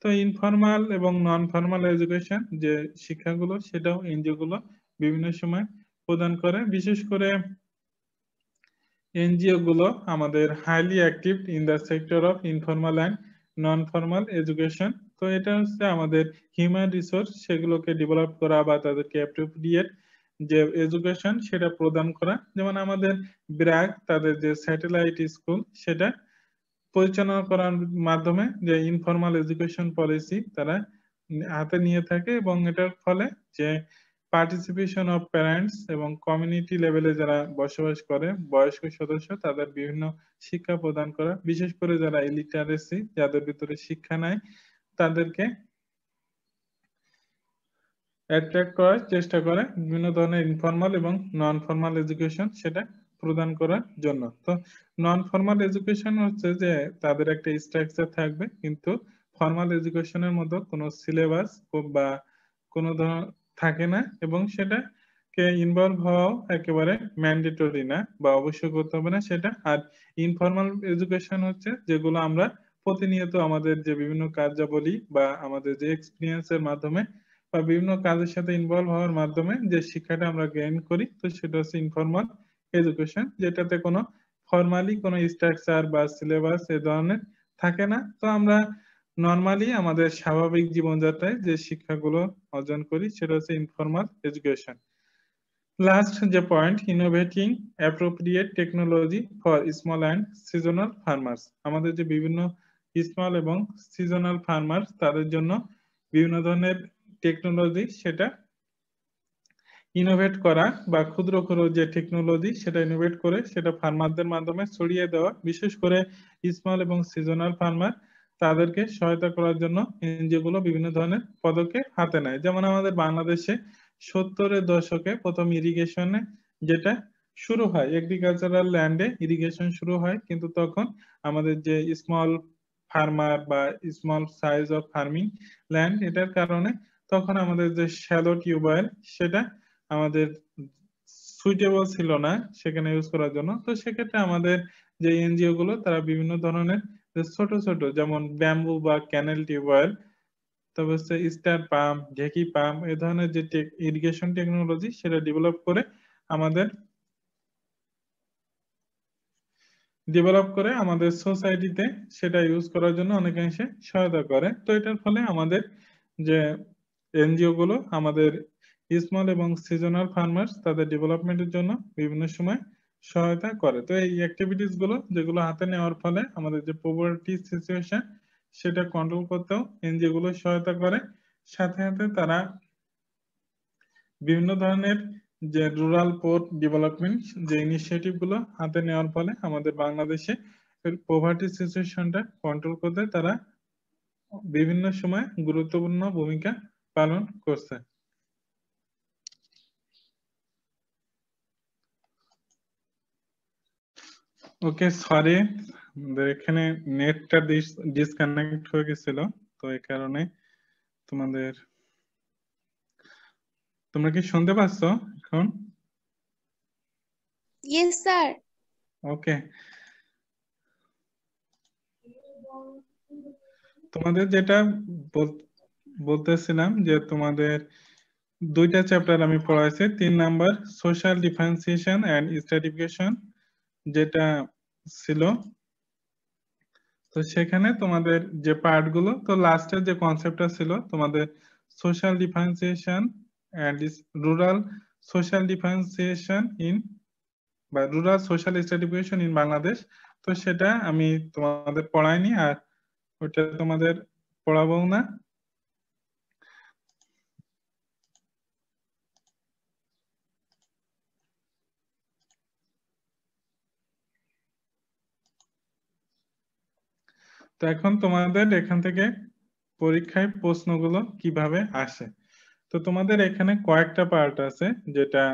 তো ইনফর্মাল এবং নন ফর্মাল এডুকেশন যে শিক্ষাগুলো সেটাও এনজিও গুলো বিভিন্ন সময় প্রদান করে। বিশেষ করে এনজিও গুলো আমাদের highly active in the sector of informal and non formal education. তো এটা হচ্ছে আমাদের হিউম্যান রিসোর্স সেগুলোকে ডেভেলপ করা বা তাদেরকে অ্যাপ্রোপ্রিয়েট যে এডুকেশন সেটা প্রদান করা। যেমন আমাদের ব্র্যাক তাদের যে স্যাটেলাইট স্কুল সেটা পরিচালনা করার মাধ্যমে যে ইনফর্মাল এডুকেশন পলিসি তারা হাতে নিয়ে থাকে এবং এটার ফলে যে পার্টিসিপেশন অফ প্যারেন্টস এবং কমিউনিটি লেভেলে যারা বসবাস করে বয়স্ক সদস্য তাদের বিভিন্ন শিক্ষা প্রদান করা, বিশেষ করে যারা ইলিটারেসি যাদের ভিতরে শিক্ষা নাই তাদেরকে অ্যাট্রাক্ট করার চেষ্টা করে বিভিন্ন ধরনের ইনফর্মাল এবং নন ফর্মাল এডুকেশন সেটা প্রদান করার জন্য। তো নন ফর্মাল এডুকেশন হচ্ছে যে তাদের একটা স্ট্রাকচার থাকবে কিন্তু ফর্মাল এডুকেশনের মতো কোনো সিলেবাস বা কোনো ধরনের থাকে না এবং সেটা কে ইনভলভ হওয়াও একেবারে ম্যান্ডেটরি না বা অবশ্যই করতে হবে না সেটা। আর ইনফর্মাল এডুকেশন হচ্ছে যেগুলো আমরা প্রতিনিয়ত আমাদের যে বিভিন্ন কার্যাবলী বা আমাদের যে এক্সপিরিয়েন্সের মাধ্যমে বা বিভিন্ন কাজের সাথে ইনভলভ হওয়ার মাধ্যমে যে শিক্ষাটা আমরা গেইন করি, তো সেটা হচ্ছে ইনফর্মাল এডুকেশন, যেটাতে কোনো ফর্মালি কোনো স্ট্রাকচার বা সিলেবাস এ ধরনের থাকে না। তো আমরা নর্মালি আমাদের স্বাভাবিক জীবনযাত্রায় যে শিক্ষাগুলো অর্জন করি সেটা হচ্ছে ইনফর্মাল এডুকেশন। লাস্ট যে point, innovating appropriate technology for small and seasonal farmers. আমাদের যে বিভিন্ন স্মল এবং সিজনাল ফার্মার্স তাদের জন্য বিভিন্ন ধরনের টেকনোলজি সেটা ইনোভেট করা বা ক্ষুদ্র ক্ষুদ্র যে টেকনোলজি সেটা ইনোভেট করে সেটা ফার্মারদের মাধ্যমে ছড়িয়ে দেওয়া, বিশেষ করে স্মল এবং সিজনাল ফার্মার তাদেরকে সহায়তা করার জন্য এনজিও গুলো বিভিন্ন ধরনের পদক্ষেপ হাতে নেয়। যেমন আমাদের বাংলাদেশে 70-এর দশকে প্রথম ইরিগেশনে যেটা শুরু হয়, এগ্রিকালচারাল ল্যান্ডে ইরিগেশন শুরু হয়, কিন্তু তখন আমাদের যে স্মল ফার্মার বা small size of farming land এটার কারণে তখন আমাদের যে শ্যালো টিউবওয়েল সেটা আমাদের সুইটেবল ছিল না সেখানে ইউজ করার জন্য। তো সেক্ষেত্রে আমাদের যে এনজিও গুলো তারা বিভিন্ন ধরনের ছোট ছোট যেমন ব্যাম্বু বা ক্যানেল টিউবওয়েল, তবে হচ্ছে স্টার পাম্প, ঢেকি পাম্প এ ধরনের যে ইরিগেশন টেকনোলজি সেটা ডেভেলপ করে আমাদের সোসাইটিতে সেটা ইউজ করার জন্য অনেকাংশে সহায়তা করে। তো এটার ফলে আমাদের যে এনজিও গুলো আমাদের স্মল এবং সিজনাল ফার্মার্স তাদের ডেভেলপমেন্টের জন্য বিভিন্ন সময় সহায়তা করে। তো এই অ্যাক্টিভিটিস গুলো যেগুলো হাতে নেওয়ার ফলে আমাদের যে পভার্টি সিচুয়েশন সেটা কন্ট্রোল করতেও এনজিও গুলো সহায়তা করে। সাথে সাথে তারা বিভিন্ন ধরনের যে রুরাল পোর্ট ডেভেলপমেন্ট যে ইনিশিয়েটিভ গুলো হাতে নেওয়ার ফলে আমাদের বাংলাদেশে পভার্টি সিচুয়েশনটা কন্ট্রোল করতে তারা বিভিন্ন সময় গুরুত্বপূর্ণ ভূমিকা পালন করছে। ওকে, সরি, এখানে নেটটা ডিসকানেক্ট হয়ে গেছিল, তো এই কারণে তোমাদের তোমরা কি শুনতে পাচ্ছ এখন? Yes sir. ওকে, তোমাদের যেটা বলতেছিলাম যে তোমাদের দুইটা চ্যাপ্টার আমি পড়াইছি। 3 number social differentiation and stratification যেটা ছিল, তো সেখানে তোমাদের যে পার্ট গুলো, তো লাস্টের যে কনসেপ্টটা ছিল তোমাদের social differentiation and rural social differentiation in বা rural social stratification in Bangladesh, তো সেটা আমি তোমাদের পড়াইনি আর ওটা তোমাদের পড়াবো না। তো এখন তোমাদের এখান থেকে পরীক্ষায় প্রশ্নগুলো কিভাবে আসে, তো তোমাদের এখানে কয়েকটা পার্ট আছে যেটা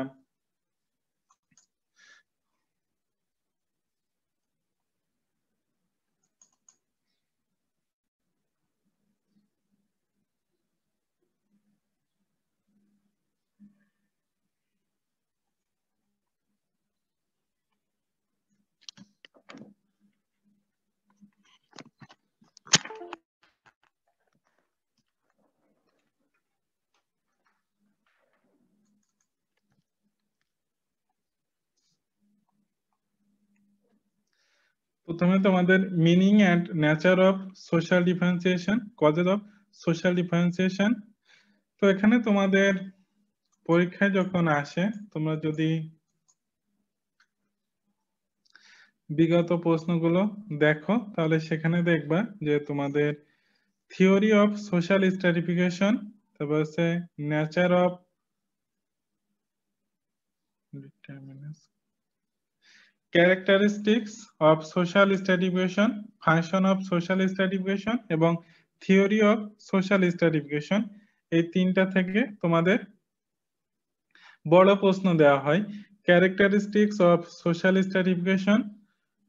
প্রথমে তোমাদের meaning and nature of social differentiation, causes of social differentiation. তো এখানে তোমাদের পরীক্ষায় যখন আসে তোমরা যদি বিগত প্রশ্নগুলো দেখো তাহলে সেখানে দেখবা যে তোমাদের থিওরি অফ সোশ্যাল স্ট্র্যাটিফিকেশন, তারপর হচ্ছে nature of characteristics of social stratification, function of social stratification এবং থিওরি অফ সোশ্যাল স্ট্র্যাটিফিকেশন, এই তিনটা থেকে তোমাদের বড় প্রশ্ন দেওয়া হয়। Characteristics of social stratification,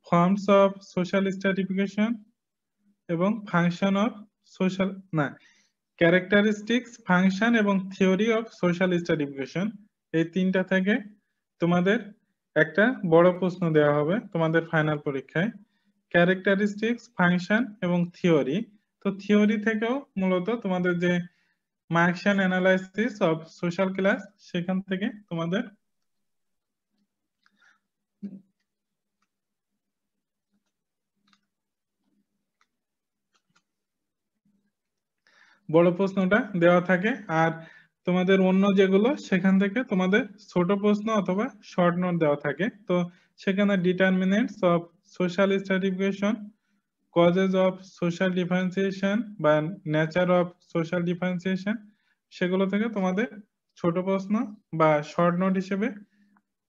forms of social stratification এবং ফাংশন অফ সোশ্যাল না ক্যারেক্টারিস্টিক্স, ফাংশন এবং থিওরি অফ সোশ্যাল স্ট্র্যাটিফিকেশন, এই তিনটা থেকে তোমাদের একটা বড় প্রশ্ন দেওয়া হবে তোমাদের ফাইনাল পরীক্ষায়। ক্যারেক্টারিস্টিক্স, ফাংশন এবং থিওরি, তো থিওরি থেকেও মূলত তোমাদের যে মার্কশিয়ান অ্যানালাইসিস অফ সোশ্যাল ক্লাস, সেখান থেকে তোমাদের বড় প্রশ্নটা দেওয়া থাকে, আর তোমাদের অন্য যেগুলো সেখান থেকে তোমাদের ছোট প্রশ্ন অথবা শর্ট নোট দেওয়া থাকে। তো সেখানে determinants of social stratification, causes of social differentiation বা নেচার অফ সোশ্যাল ডিফারেন্সিয়েশন, সেগুলো থেকে তোমাদের ছোট প্রশ্ন বা শর্ট নোট হিসেবে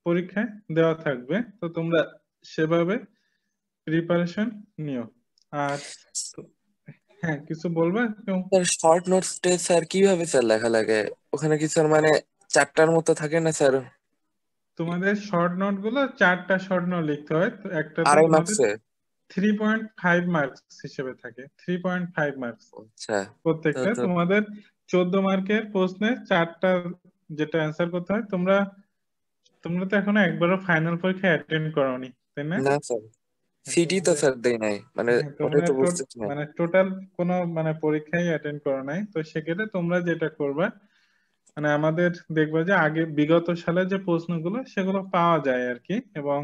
পরীক্ষায় দেওয়া থাকবে। তো তোমরা সেভাবে প্রিপারেশন নিও। আর হ্যাঁ, কিছু বলবে কেউ? স্যার শর্ট নোটসটা স্যার কিভাবে স্যার লেখা লাগে? ওখানে কি স্যার মানে চারটার মতো থাকে না স্যার? তোমাদের শর্ট নোট গুলো 4টা শর্ট নোট লিখতে হয়, তো একটাতে আড়াই তোমাদের মার্কসে? 3.5 মার্কস হিসেবে থাকে, 3.5 মার্কস আচ্ছা। তো প্রত্যেকটা। তো তোমাদের 14 মার্কের প্রশ্নে 4টা যেটা অ্যান্সার করতে হয়। তোমরা তোমরা তো এখনো একবারও ফাইনাল পরীক্ষা অ্যাটেন্ড করোনি, তাই না? না স্যার, হ্যাঁ, সিটি তো তোমাদের স্যার দেই নাই, মানে হ্যাঁ, ওটাই তোমরা তো বুঝতেছি না। মানে টোটাল কোনো মানে পরীক্ষাই অ্যাটেন্ড করো নাই। তো সেক্ষেত্রে তোমরা যেটা করবা, মানে আমাদের দেখবা যে আগে বিগত সালে যে প্রশ্নগুলো সেগুলো পাওয়া যায় আর কি। এবং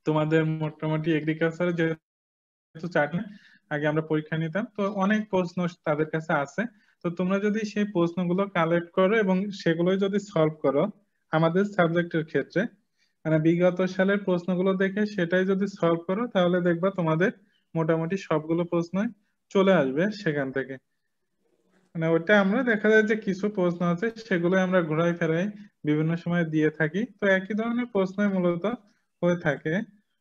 তোমাদের মোটামুটি এগ্রিকালচারে যেহেতু চাকরি, আগে আমরা পরীক্ষা নিতাম, তো অনেক প্রশ্ন তাদের কাছে আছে। তো তোমরা যদি সেই প্রশ্নগুলো কালেক্ট করো এবং সেগুলোই যদি সলভ করো আমাদের সাবজেক্টের ক্ষেত্রে, মানে বিগত সালের প্রশ্নগুলো দেখে সেটাই যদি সলভ করো, তাহলে দেখবা তোমাদের মোটামুটি সবগুলো প্রশ্নই চলে আসবে সেখান থেকে। মানে ওটা আমরা দেখা যায় যে কিছু প্রশ্ন আছে সেগুলো আমরা ঘোরাই ফেরাই বিভিন্ন সময় দিয়ে থাকি, তো একই ধরনের প্রশ্নই মূলত হয়ে থাকে।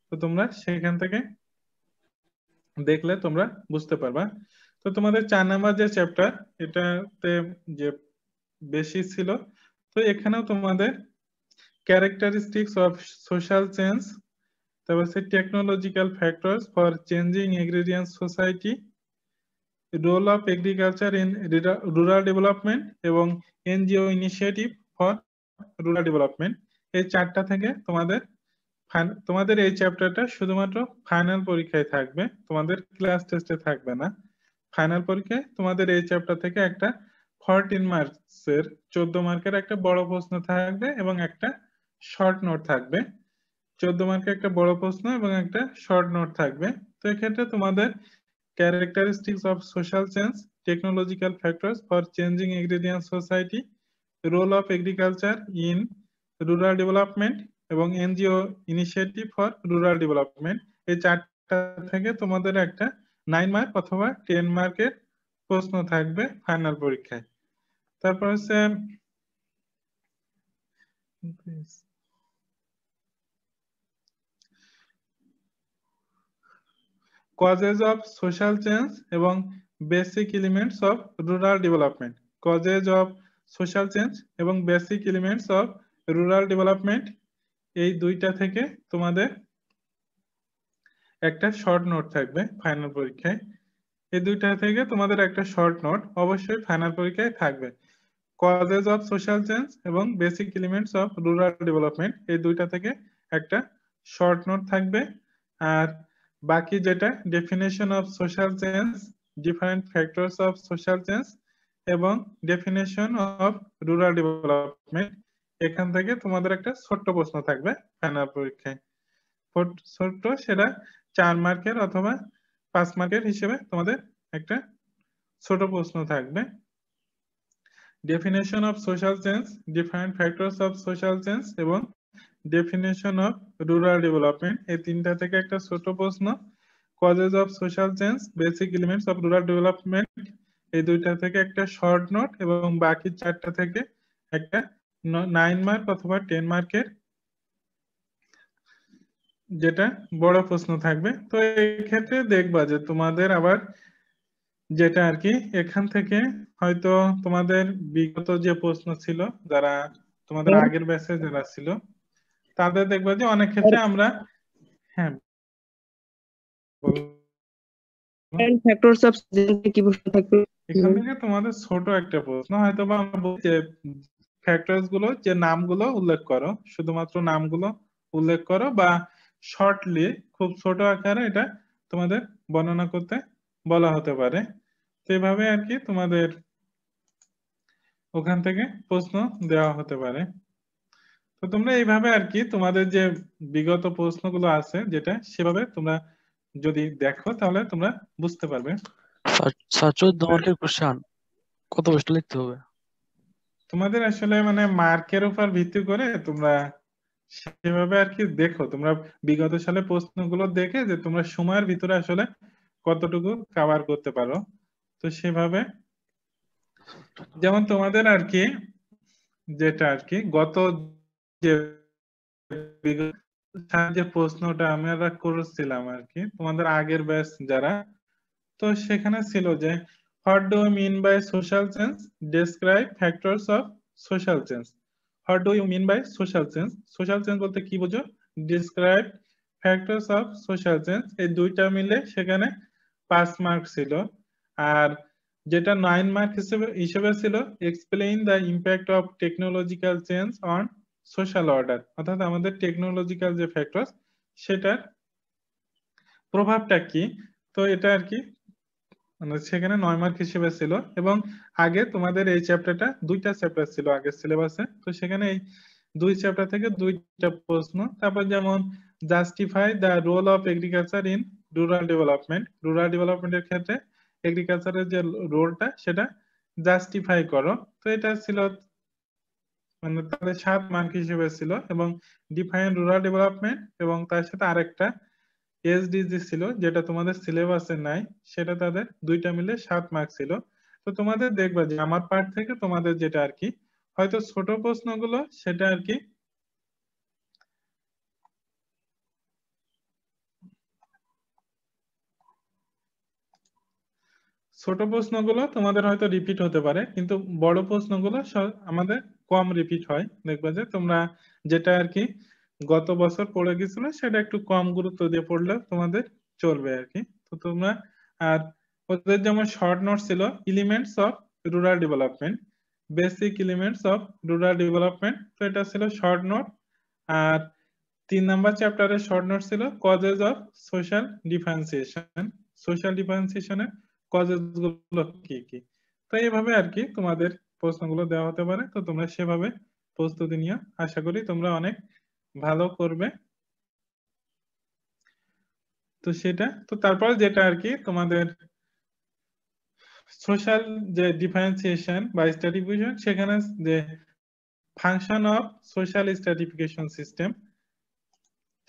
তো তোমরা সেখান থেকে দেখলে তোমরা বুঝতে পারবা। তো তোমাদের 4 নাম্বার যে চ্যাপ্টার, এটাতে যে বেশি ছিল, তো এখানেও তোমাদের ক্যারেক্টারিস্টিক্স অফ সোশ্যাল চেঞ্জ, তারপর হচ্ছে technological factors for changing agrarian society, role of agriculture in rural development এবং NGO initiative for rural development, এই 4টা থেকে তোমাদের তোমাদের এই চ্যাপ্টারটা শুধুমাত্র ফাইনাল পরীক্ষায় থাকবে, তোমাদের ক্লাস টেস্টে থাকবে না। ফাইনাল পরীক্ষায় তোমাদের এই চ্যাপ্টার থেকে একটা 14 মার্কসের 14 মার্কের একটা বড় প্রশ্ন থাকবে এবং একটা শর্ট নোট থাকবে। 14 মার্কের একটা বড় প্রশ্ন এবং একটা শর্ট নোট থাকবে। তো এক্ষেত্রে তোমাদের characteristics of social change, technological factors for changing agrarian society, role of agriculture in rural development এবং NGO initiative for rural development, এই 4টা থেকে তোমাদের একটা 9 মার্ক অথবা 10 মার্কের প্রশ্ন থাকবে ফাইনাল পরীক্ষায়। তারপর হচ্ছে কজেস অফ সোশ্যাল চেঞ্জ এবং basic elements of rural development. Causes of social change এবং basic elements of rural development, এই দুইটা থেকে তোমাদের একটা শর্ট নোট থাকবে ফাইনাল পরীক্ষায়। এই দুইটা থেকে তোমাদের একটা শর্ট নোট অবশ্যই ফাইনাল পরীক্ষায় থাকবে। কজেস অফ সোশ্যাল চেঞ্জ এবং basic elements of rural development, এই দুইটা থেকে একটা শর্ট নোট থাকবে। আর বাকি যেটা definition of social change, different factors of social change এবং ডেফিনেশন অফ রুরাল ডেভেলপমেন্ট, এখান থেকে তোমাদের একটা ছোট্ট প্রশ্ন থাকবে ফাইনাল পরীক্ষায়। ছোট্ট, সেটা 4 মার্কের অথবা 5 মার্কের হিসেবে তোমাদের একটা ছোট প্রশ্ন থাকবে। Definition of social change, different factors of social change এবং ডেফিনেশন অফ রুরাল ডেভেলপমেন্ট, এই তিনটা থেকে একটা ছোট প্রশ্ন। Causes of social change, basic elements of rural development, এই দুইটা থেকে একটা শর্ট নোট এবং বাকি 4টা থেকে একটা 9 মার্ক অথবা 10 মার্কের যেটা বড় প্রশ্ন থাকবে। তো এক্ষেত্রে দেখবা যে তোমাদের আবার যেটা আর কি এখান থেকে হয়তো তোমাদের বিগত যে প্রশ্ন ছিল, যারা তোমাদের আগের ব্যাচে যারা ছিল, তাদের দেখবা যে অনেক ক্ষেত্রে আমরা হ্যাঁ বলো। ফ্যাক্টরস অফ কি প্রশ্ন থাকবে? এখান থেকে তোমাদের ছোট একটা প্রশ্ন হয়তো বা আমরা বলছি যে ফ্যাক্টরস গুলো যে নামগুলো উল্লেখ করো, শুধুমাত্র নামগুলো উল্লেখ করো বা শর্টলি খুব ছোট আকারে এটা তোমাদের বর্ণনা করতে বলা হতে পারে। তো এভাবে আর কি তোমাদের ওখান থেকে প্রশ্ন দেওয়া হতে পারে। তো তোমরা এইভাবে আর কি তোমাদের যে বিগত প্রশ্নগুলো আছে যেটা সেভাবে তোমরা যদি দেখো তাহলে তোমরা বুঝতে পারবে। স্যার 14 মার্কের কোশ্চেন কত প্রশ্ন লিখতে হবে? তোমাদের আসলে মানে মার্কের উপর ভিত্তি করে তোমরা সেভাবে আর কি দেখো, তোমরা বিগত সালে প্রশ্নগুলো দেখে যে তোমরা সময়ের ভিতরে আসলে কতটুকু কভার করতে পারো। তো সেভাবে যেমন তোমাদের আর কি যেটা আর কি গত যে বিগত সালে যে প্রশ্নটা আমরা করেছিলাম আর কি তোমাদের আগের ব্যাচ যারা, তো সেখানে ছিল যে what do you mean by social change, describe factors of social change. What do you mean by social change, social change বলতে কি বুঝো, describe factors of social change, এই দুইটা মিলে সেখানে 5 মার্ক ছিল। আর যেটা 9 মার্ক হিসেবে ছিল explain the impact of technological change on social order, অর্থাৎ আমাদের টেকনোলজিক্যাল যে ফ্যাক্টরস সেটার প্রভাবটা কি। তো এটা আর কি মানে সেখানে 9 মার্ক হিসেবে ছিল। এবং আগে তোমাদের এই চ্যাপ্টারটা দুইটা চ্যাপ্টার ছিল আগের সিলেবাসে, তো সেখানে এই দুই চ্যাপ্টার থেকে দুইটা প্রশ্ন। তারপর যেমন justify the role of agriculture in rural development, rural ডেভেলপমেন্টের ক্ষেত্রে এগ্রিকালচারের যে রোলটা সেটা জাস্টিফাই করো। তো এটা ছিল মানে তাদের 7 মার্ক হিসেবে ছিল। এবং ডিফাইন রুরাল ডেভেলপমেন্ট এবং তার সাথে আরেকটা এসডিজি ছিল যেটা তোমাদের সিলেবাসে নাই, সেটা তাদের দুইটা মিলে 7 মার্ক ছিল। তো তোমাদের দেখবা যে আমার পার্ট থেকে তোমাদের যেটা আর কি হয়তো ছোট প্রশ্নগুলো সেটা আর কি ছোট প্রশ্নগুলো তোমাদের হয়তো রিপিট হতে পারে, কিন্তু বড় প্রশ্নগুলো আমাদের কম রিপিট হয়। দেখবা যে তোমরা যেটা আর কি গত বছর পড়ে গেছিল সেটা একটু কম গুরুত্ব দিয়ে পড়লে তোমাদের চলবে আর কি। তো তোমরা আর ওদের যেমন শর্ট নোট ছিল elements of rural development, basic elements of rural development, তো এটা ছিল শর্ট নোট। আর 3 নাম্বার চ্যাপ্টারের শর্ট নোট ছিল causes of social differentiation, social ডিফারেন্সিয়েশনের কজেস গুলো কি কি। তো এইভাবে আর কি তোমাদের প্রশ্নগুলো দেওয়া হতে পারে। তো তোমরা সেভাবে প্রস্তুতি নিয়ে আশা করি তোমরা অনেক ভালো করবে। তো সেটা তো তারপর যেটা আর কি তোমাদের সোশ্যাল যে ডিফারেন্সিয়েশন বা স্ট্র্যাটিফিকেশন, সেখানে যে function of social stratification system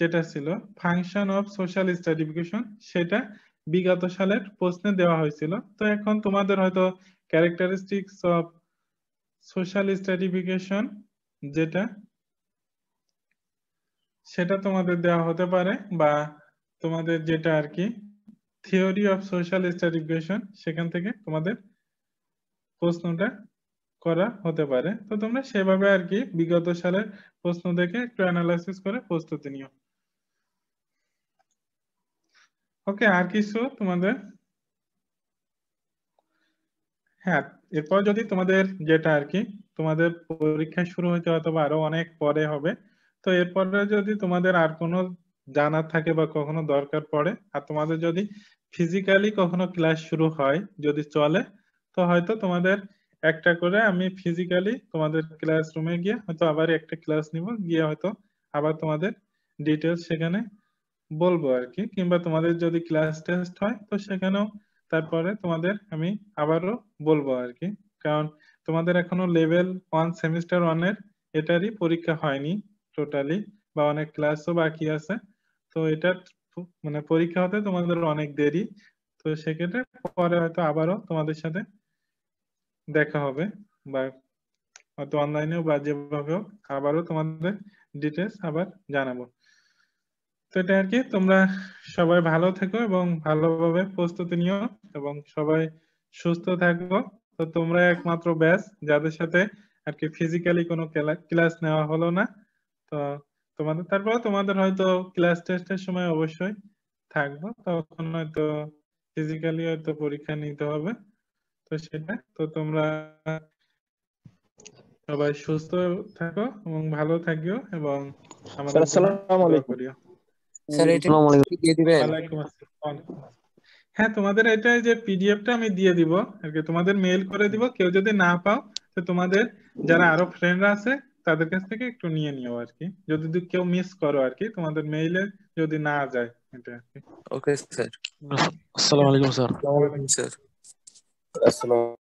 যেটা ছিল ফাংশন অফ সোশ্যাল স্ট্র্যাটিফিকেশন, সেটা বিগত সালের প্রশ্নে দেওয়া হয়েছিল। তো এখন তোমাদের হয়তো ক্যারেক্টারিস্টিক্স অফ সোশ্যাল স্ট্র্যাটিফিকেশন যেটা সেটা তোমাদের দেওয়া হতে পারে, বা তোমাদের যেটা আর কি থিওরি অফ সোশ্যাল স্ট্র্যাটিফিকেশন সেখান থেকে তোমাদের প্রশ্নটা করা হতে পারে। তো তোমরা সেভাবে আর কি বিগত সালের প্রশ্ন দেখে একটু অ্যানালাইসিস করে প্রস্তুতি নিও। ওকে, আর কিছু তোমাদের? হ্যাঁ, এরপর যদি তোমাদের যেটা আর কি তোমাদের পরীক্ষা শুরু হতে অথবা আরো অনেক পরে হবে, তো এরপরে যদি তোমাদের আর কোনো জানার থাকে বা কখনো দরকার পড়ে, আর তোমাদের যদি ফিজিক্যালি কখনো ক্লাস শুরু হয় যদি চলে, তো হয়তো তোমাদের একটা করে আমি ফিজিক্যালি তোমাদের ক্লাসরুমে গিয়ে হয়তো আবার একটা ক্লাস নিব, গিয়ে হয়তো আবার তোমাদের ডিটেলস সেখানে বলবো আর কি। কিংবা তোমাদের যদি ক্লাস টেস্ট হয় তো সেখানেও তারপরে তোমাদের আমি আবারও বলবো আর কি। কারণ তোমাদের এখনো লেভেল 1 সেমিস্টার 1 এর এটারই পরীক্ষা হয়নি টোটালি, বা অনেক ক্লাসও বাকি আছে। তো এটা মানে পরীক্ষা হতে তোমাদের অনেক দেরি। তো সেক্ষেত্রে পরে হয়তো আবারও তোমাদের সাথে দেখা হবে, বা হয়তো অনলাইনেও বা যেভাবে হোক আবারও তোমাদের ডিটেলস আবার জানাবো। তো এটা আর কি, তোমরা সবাই ভালো থেকো এবং ভালোভাবে প্রস্তুতি নিও এবং সবাই সুস্থ থাকো। তো তোমরা একমাত্র ব্যাচ যাদের সাথে আর কি ফিজিক্যালি কোনো ক্লাস নেওয়া হলো না। তো তোমাদের তারপর তোমাদের হয়তো ক্লাস টেস্টের সময় অবশ্যই থাকবো, তখন হয়তো ফিজিক্যালি হয়তো পরীক্ষা নিতে হবে। তো সেটা তো তোমরা সবাই সুস্থ থাকো এবং ভালো থাকিও এবং আমাদের জন্য দোয়া করিও। স্যার এটা আসসালামু আলাইকুম। দিয়ে দিবেন? ওয়ালাইকুম আসসালাম। হ্যাঁ, তোমাদের এটা যে পিডিএফটা আমি দিয়ে দিব আর কি, তোমাদের মেইল করে দিব। কেউ যদি না পাও তো তো তোমাদের যারা আরো ফ্রেন্ডরা আছে তাদের কাছ থেকে একটু নিয়ে নিও আর কি, যদি কেউ মিস করো আর কি, তোমাদের মেইলে যদি না যায় এটা আর কি। Okay sir. আসসালামু আলাইকুম স্যার। আসসালামু আলাইকুম স্যার। আসসালাম।